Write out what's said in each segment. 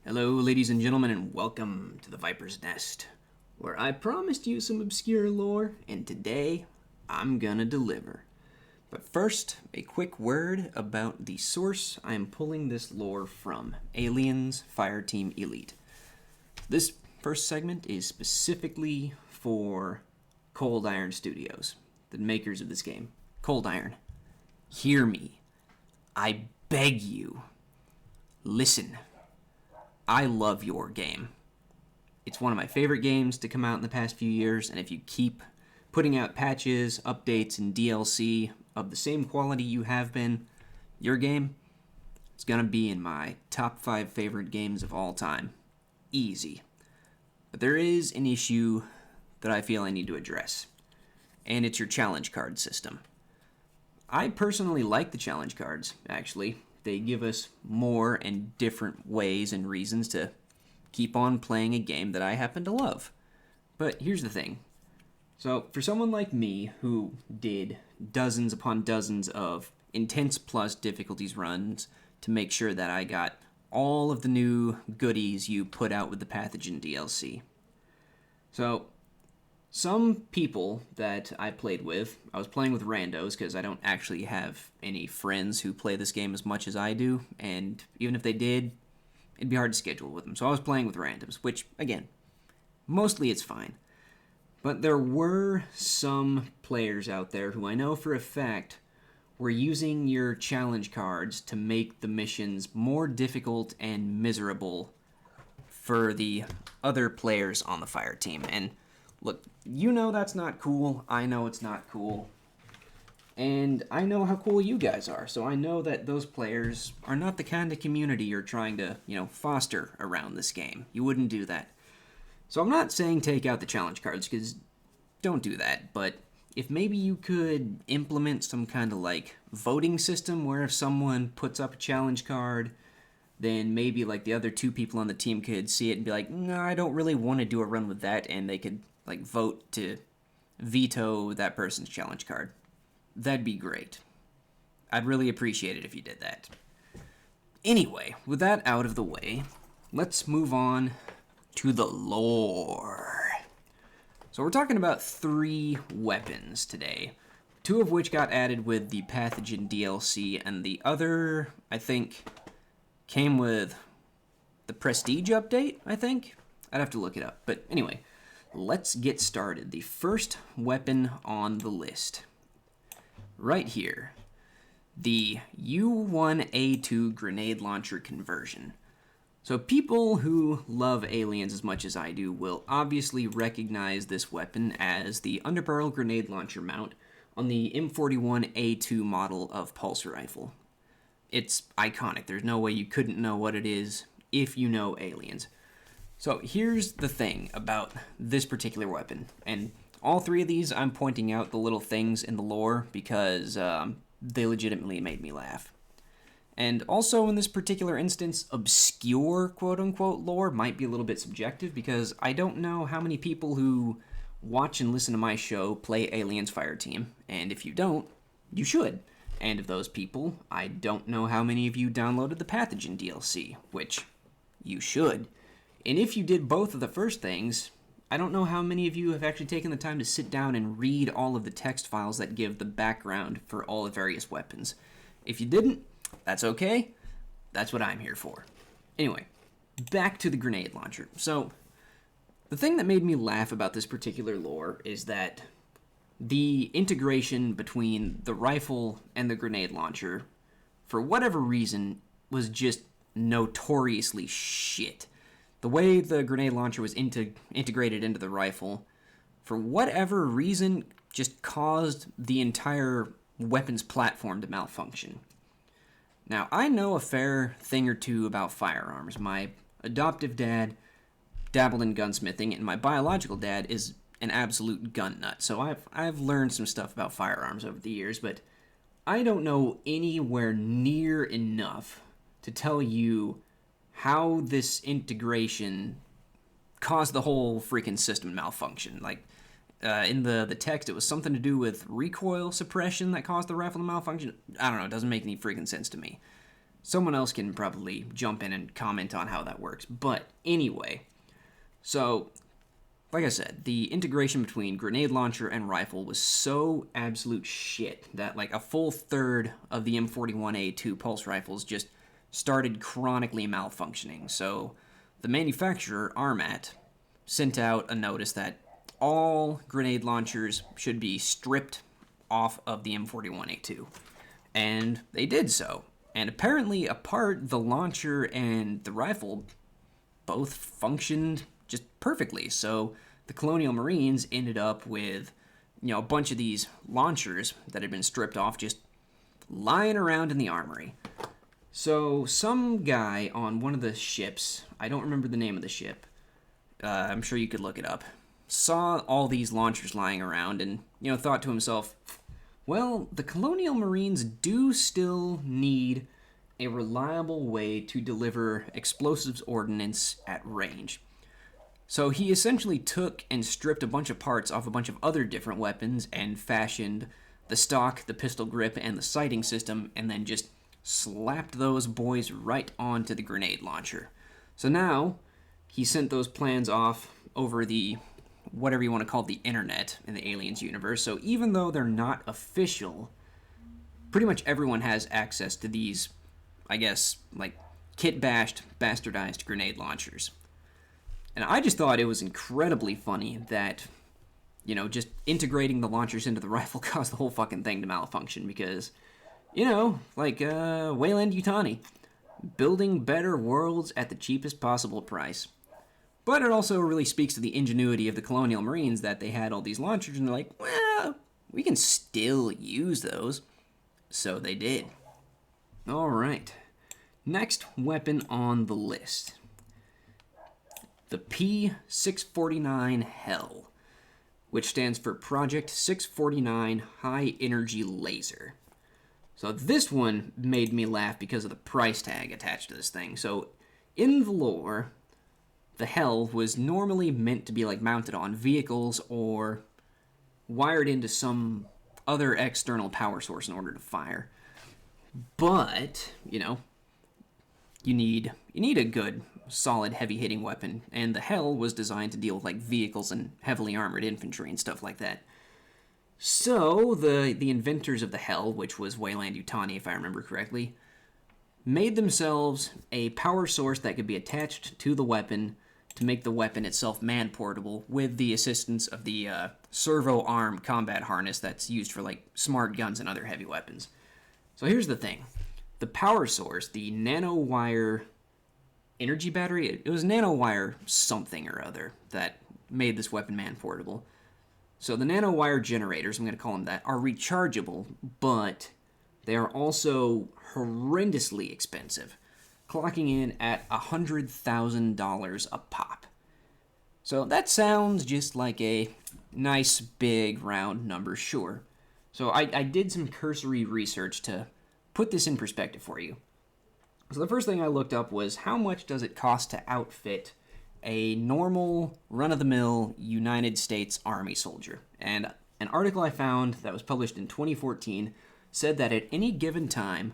Hello, ladies and gentlemen, and welcome to the Viper's Nest, where I promised you some obscure lore, and today I'm gonna deliver. But first, a quick word about the source I am pulling this lore from, Aliens Fireteam Elite. This first segment is specifically for Cold Iron Studios, the makers of this game. Cold Iron, hear me. I beg you. Listen. I love your game. It's one of my favorite games to come out in the past few years, and if you keep putting out patches, updates, and DLC of the same quality you have been, your game is going to be in my top 5 favorite games of all time. Easy. But there is an issue that I feel I need to address, and it's your challenge card system. I personally like the challenge cards, actually. They give us more and different ways and reasons to keep on playing a game that I happen to love. But here's the thing. So, for someone like me who did dozens upon dozens of intense plus difficulties runs to make sure that I got all of the new goodies you put out with the Pathogen DLC. So, some people that I played with, I was playing with randos because I don't actually have any friends who play this game as much as I do, and even if they did, it'd be hard to schedule with them. So I was playing with randoms, which, again, mostly it's fine. But there were some players out there who I know for a fact were using your challenge cards to make the missions more difficult and miserable for the other players on the fire team. And look, you know that's not cool. I know it's not cool. And I know how cool you guys are. So I know that those players are not the kind of community you're trying to, foster around this game. You wouldn't do that. So I'm not saying take out the challenge cards, because don't do that. But if maybe you could implement some kind of voting system where if someone puts up a challenge card, then maybe the other two people on the team could see it and be like, no, I don't really want to do a run with that, and they could vote to veto that person's challenge card. That'd be great. I'd really appreciate it if you did that. Anyway, with that out of the way, let's move on to the lore. So we're talking about 3 weapons today, 2 of which got added with the Pathogen DLC, and the other, I think, came with the Prestige update, I think? I'd have to look it up. But anyway, let's get started. The first weapon on the list, right here, the U1A2 grenade launcher conversion. So people who love Aliens as much as I do will obviously recognize this weapon as the underbarrel grenade launcher mount on the M41A2 model of pulse rifle. It's iconic. There's no way you couldn't know what it is if you know Aliens. So here's the thing about this particular weapon, and all 3 of these I'm pointing out the little things in the lore because they legitimately made me laugh. And also in this particular instance, obscure quote-unquote lore might be a little bit subjective because I don't know how many people who watch and listen to my show play Aliens Fireteam, and if you don't, you should. And of those people, I don't know how many of you downloaded the Pathogen DLC, which you should. And if you did both of the first things, I don't know how many of you have actually taken the time to sit down and read all of the text files that give the background for all the various weapons. If you didn't, that's okay. That's what I'm here for. Anyway, back to the grenade launcher. So, the thing that made me laugh about this particular lore is that the integration between the rifle and the grenade launcher, for whatever reason, was just notoriously shit. The way the grenade launcher was integrated into the rifle, for whatever reason, just caused the entire weapons platform to malfunction. Now, I know a fair thing or two about firearms. My adoptive dad dabbled in gunsmithing, and my biological dad is an absolute gun nut. So I've learned some stuff about firearms over the years, but I don't know anywhere near enough to tell you how this integration caused the whole freaking system malfunction. In the text, it was something to do with recoil suppression that caused the rifle to malfunction. I don't know, it doesn't make any freaking sense to me. Someone else can probably jump in and comment on how that works. But anyway, so like I said, the integration between grenade launcher and rifle was so absolute shit that like a full third of the M41A2 pulse rifles just started chronically malfunctioning. So the manufacturer, Armat, sent out a notice that all grenade launchers should be stripped off of the M41A2. And they did so. And apparently, apart, the launcher and the rifle both functioned just perfectly. So the Colonial Marines ended up with, a bunch of these launchers that had been stripped off just lying around in the armory. So some guy on one of the ships, I don't remember the name of the ship, I'm sure you could look it up, saw all these launchers lying around and, thought to himself, well, the Colonial Marines do still need a reliable way to deliver explosives ordnance at range. So he essentially took and stripped a bunch of parts off a bunch of other different weapons and fashioned the stock, the pistol grip, and the sighting system, and then just slapped those boys right onto the grenade launcher. So now he sent those plans off over the whatever you want to call the internet in the Aliens universe. So even though they're not official, pretty much everyone has access to these, I guess, like kit-bashed, bastardized grenade launchers. And I just thought it was incredibly funny that, just integrating the launchers into the rifle caused the whole fucking thing to malfunction because, Wayland-Yutani, building better worlds at the cheapest possible price. But it also really speaks to the ingenuity of the Colonial Marines that they had all these launchers and they're like, well, we can still use those. So they did. All right. Next weapon on the list. The P649 Hell, which stands for Project 649 High Energy Laser. So this one made me laugh because of the price tag attached to this thing. So in the lore, the Hell was normally meant to be like mounted on vehicles or wired into some other external power source in order to fire. But, you need a good, solid, heavy-hitting weapon, and the Hell was designed to deal with like vehicles and heavily armored infantry and stuff like that. So the inventors of the Hell, which was Wayland-Yutani if I remember correctly, made themselves a power source that could be attached to the weapon to make the weapon itself man-portable with the assistance of the servo-arm combat harness that's used for like smart guns and other heavy weapons. So here's the thing. The power source, the nanowire energy battery, it was nanowire something or other that made this weapon man-portable. So the nanowire generators, I'm going to call them that, are rechargeable, but they are also horrendously expensive, clocking in at $100,000 a pop. So that sounds just like a nice, big, round number, sure. So I did some cursory research to put this in perspective for you. So the first thing I looked up was how much does it cost to outfit a normal, run-of-the-mill United States Army soldier. And an article I found that was published in 2014 said that at any given time,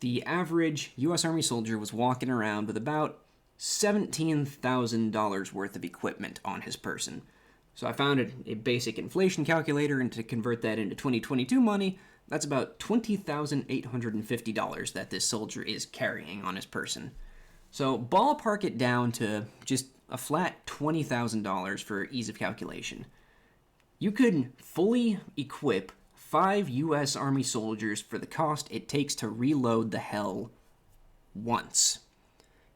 the average U.S. Army soldier was walking around with about $17,000 worth of equipment on his person. So I found a basic inflation calculator, and to convert that into 2022 money, that's about $20,850 that this soldier is carrying on his person. So ballpark it down to just a flat $20,000 for ease of calculation. You could fully equip 5 U.S. Army soldiers for the cost it takes to reload the Hell once.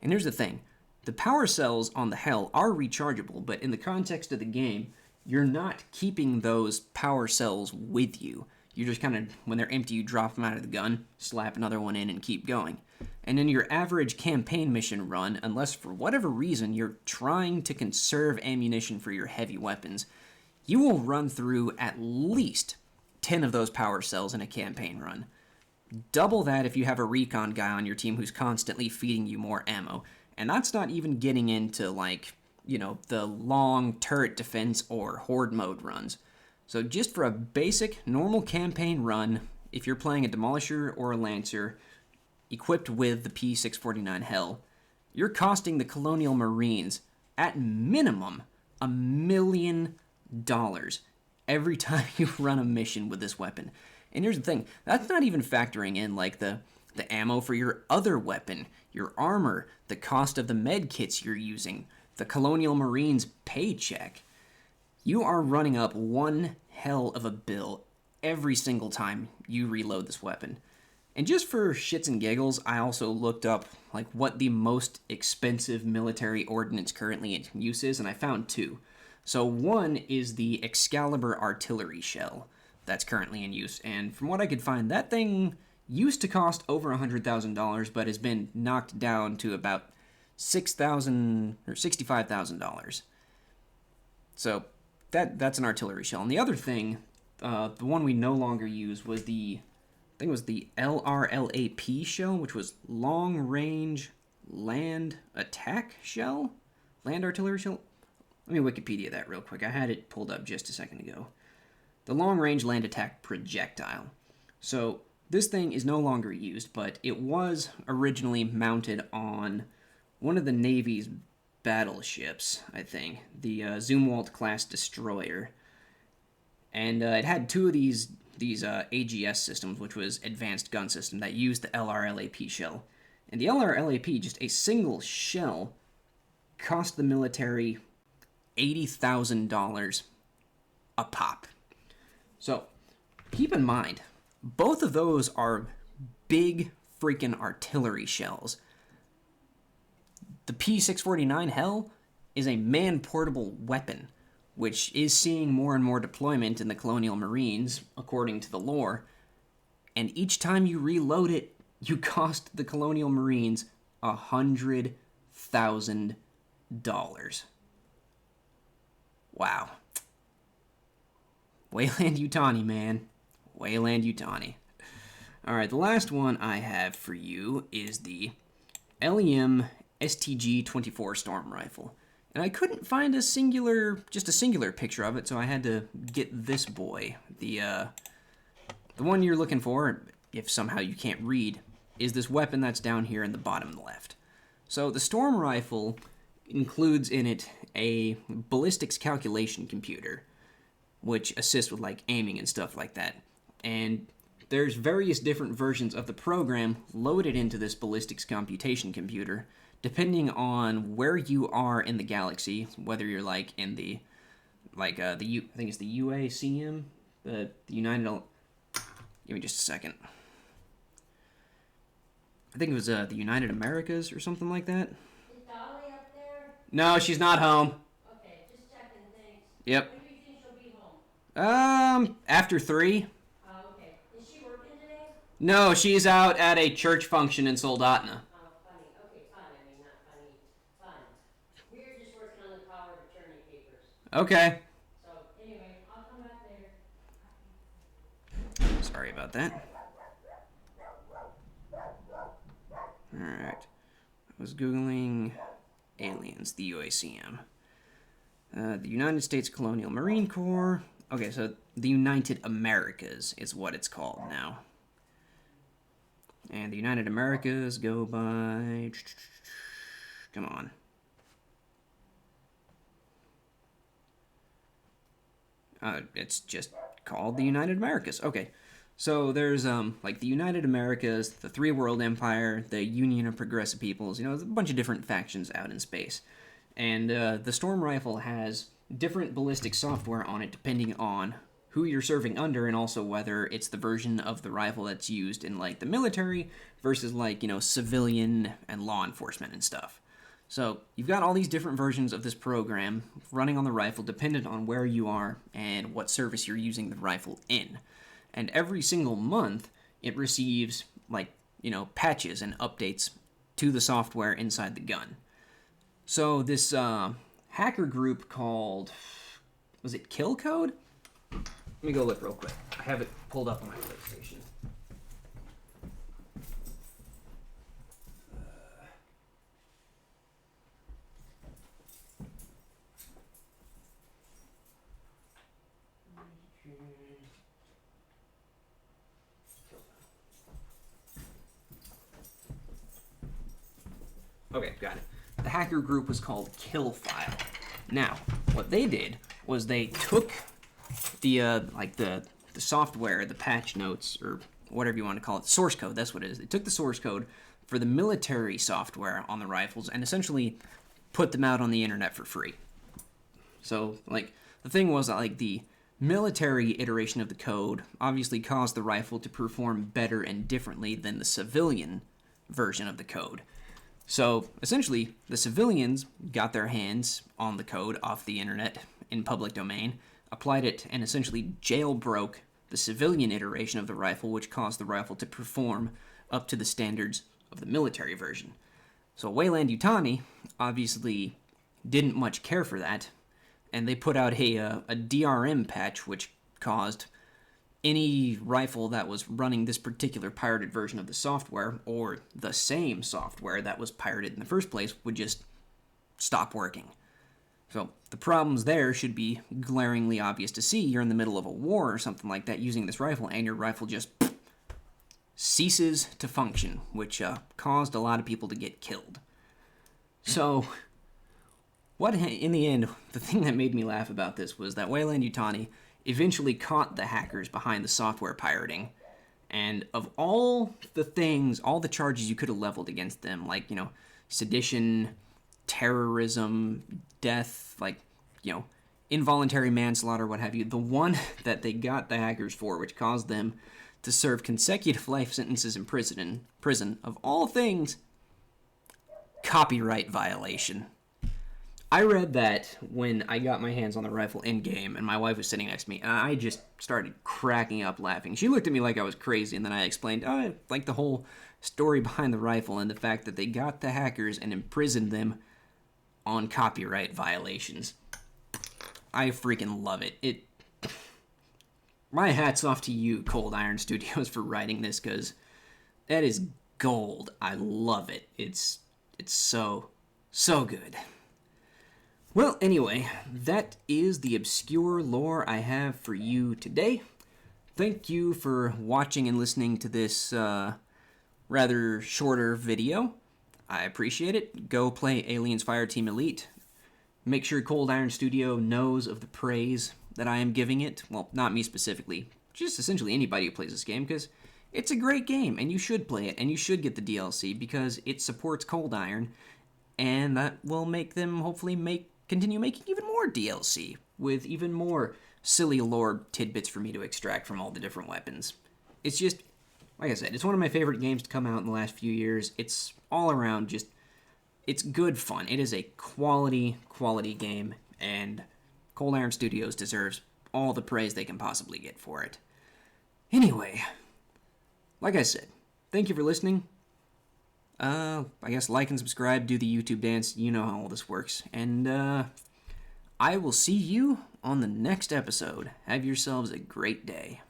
And here's the thing. The power cells on the Hell are rechargeable, but in the context of the game, you're not keeping those power cells with you. You just kind of, when they're empty, you drop them out of the gun, slap another one in, and keep going. And in your average campaign mission run, unless for whatever reason you're trying to conserve ammunition for your heavy weapons, you will run through at least 10 of those power cells in a campaign run. Double that if you have a recon guy on your team who's constantly feeding you more ammo. And that's not even getting into, the long turret defense or horde mode runs. So just for a basic, normal campaign run, if you're playing a Demolisher or a Lancer, equipped with the P649 Hell, you're costing the Colonial Marines, at minimum, $1 million every time you run a mission with this weapon. And here's the thing, that's not even factoring in like the ammo for your other weapon, your armor, the cost of the med kits you're using, the Colonial Marines paycheck. You are running up one hell of a bill every single time you reload this weapon. And just for shits and giggles, I also looked up like what the most expensive military ordnance currently in use is, and I found two. So one is the Excalibur artillery shell that's currently in use, and from what I could find, that thing used to cost over $100,000, but has been knocked down to about $6,000 or $65,000. So that's an artillery shell. And the other thing, the one we no longer use was the LRLAP shell, which was long range land attack shell, land artillery shell. Let me Wikipedia that real quick. I had it pulled up just a second ago. The long range land attack projectile. So this thing is no longer used, but it was originally mounted on one of the Navy's battleships, I think, the Zumwalt class destroyer. And it had two of these AGS systems, which was advanced gun system, that used the LRLAP shell. And the LRLAP, just a single shell, cost the military $80,000 a pop. So keep in mind, both of those are big freaking artillery shells. The P649 Hell is a man-portable weapon, which is seeing more and more deployment in the Colonial Marines, according to the lore. And each time you reload it, you cost the Colonial Marines $100,000. Wow. Wayland-Yutani, man. Wayland-Yutani. Alright, the last one I have for you is the LEM STG-24 Storm Rifle. And I couldn't find just a singular picture of it, so I had to get this boy. The one you're looking for, if somehow you can't read, is this weapon that's down here in the bottom left. So the Storm Rifle includes in it a ballistics calculation computer, which assists with like aiming and stuff like that. And there's various different versions of the program loaded into this ballistics computation computer, depending on where you are in the galaxy, whether you're like in the, I think it's the UACM, the United. Give me just a second. I think it was the United Americas or something like that. Is Dolly up there? No, she's not home. Okay, just checking things. Yep. When do you think she'll be home? After 3. Oh, okay. Is she working today? No, she's out at a church function in Soldotna. Oh, funny. Okay, fun. I mean, not funny. Fun. We're just working on the power of attorney papers. Okay. So, anyway, I'll come back later. Sorry about that. Alright. I was Googling aliens, the UACM. The United States Colonial Marine Corps. Okay, so the United Americas is what it's called now. And the United Americas go by... Come on. It's just called the United Americas. Okay. So there's like the United Americas, the Three World Empire, the Union of Progressive Peoples, there's a bunch of different factions out in space. And the Storm Rifle has different ballistic software on it depending on who you're serving under, and also whether it's the version of the rifle that's used in like the military versus like, civilian and law enforcement and stuff. So you've got all these different versions of this program running on the rifle dependent on where you are and what service you're using the rifle in. And every single month, it receives, patches and updates to the software inside the gun. So this hacker group called, was it Kill Code? Let me go look real quick. I have it pulled up on my PlayStation. Okay, got it. The hacker group was called Kill File. Now, what they did was they took the the software, the patch notes, or whatever you want to call it, source code. That's what it is. They took the source code for the military software on the rifles and essentially put them out on the internet for free. So, like, the thing was that, like, the military iteration of the code obviously caused the rifle to perform better and differently than the civilian version of the code. So, essentially, the civilians got their hands on the code off the internet in public domain, applied it, and essentially jailbroke the civilian iteration of the rifle, which caused the rifle to perform up to the standards of the military version. So Weyland-Yutani obviously didn't much care for that, and they put out a DRM patch, which caused any rifle that was running this particular pirated version of the software, or the same software that was pirated in the first place, would just stop working. So the problems there should be glaringly obvious to see. You're in the middle of a war or something like that using this rifle, and your rifle just ceases to function, which caused a lot of people to get killed. So, what in the end, the thing that made me laugh about this was that Weyland-Yutani eventually caught the hackers behind the software pirating, and of all the things, all the charges you could have leveled against them, like, sedition, terrorism, death, involuntary manslaughter, what have you, the one that they got the hackers for, which caused them to serve consecutive life sentences in prison, of all things, copyright violation. I read that when I got my hands on the rifle in-game, and my wife was sitting next to me, and I just started cracking up laughing. She looked at me like I was crazy, and then I explained, the whole story behind the rifle and the fact that they got the hackers and imprisoned them on copyright violations. I freaking love it. My hat's off to you, Cold Iron Studios, for writing this, because that is gold. I love it. It's so good. Well, anyway, that is the obscure lore I have for you today. Thank you for watching and listening to this rather shorter video. I appreciate it. Go play Aliens Fireteam Elite. Make sure Cold Iron Studio knows of the praise that I am giving it. Well, not me specifically, just essentially anybody who plays this game, because it's a great game, and you should play it, and you should get the DLC, because it supports Cold Iron, and that will make them hopefully continue making even more DLC, with even more silly lore tidbits for me to extract from all the different weapons. It's just, like I said, it's one of my favorite games to come out in the last few years. It's all around just, it's good fun. It is a quality game, and Cold Iron Studios deserves all the praise they can possibly get for it. Anyway, like I said, thank you for listening. I guess like and subscribe, do the YouTube dance, you know how all this works. And, I will see you on the next episode. Have yourselves a great day.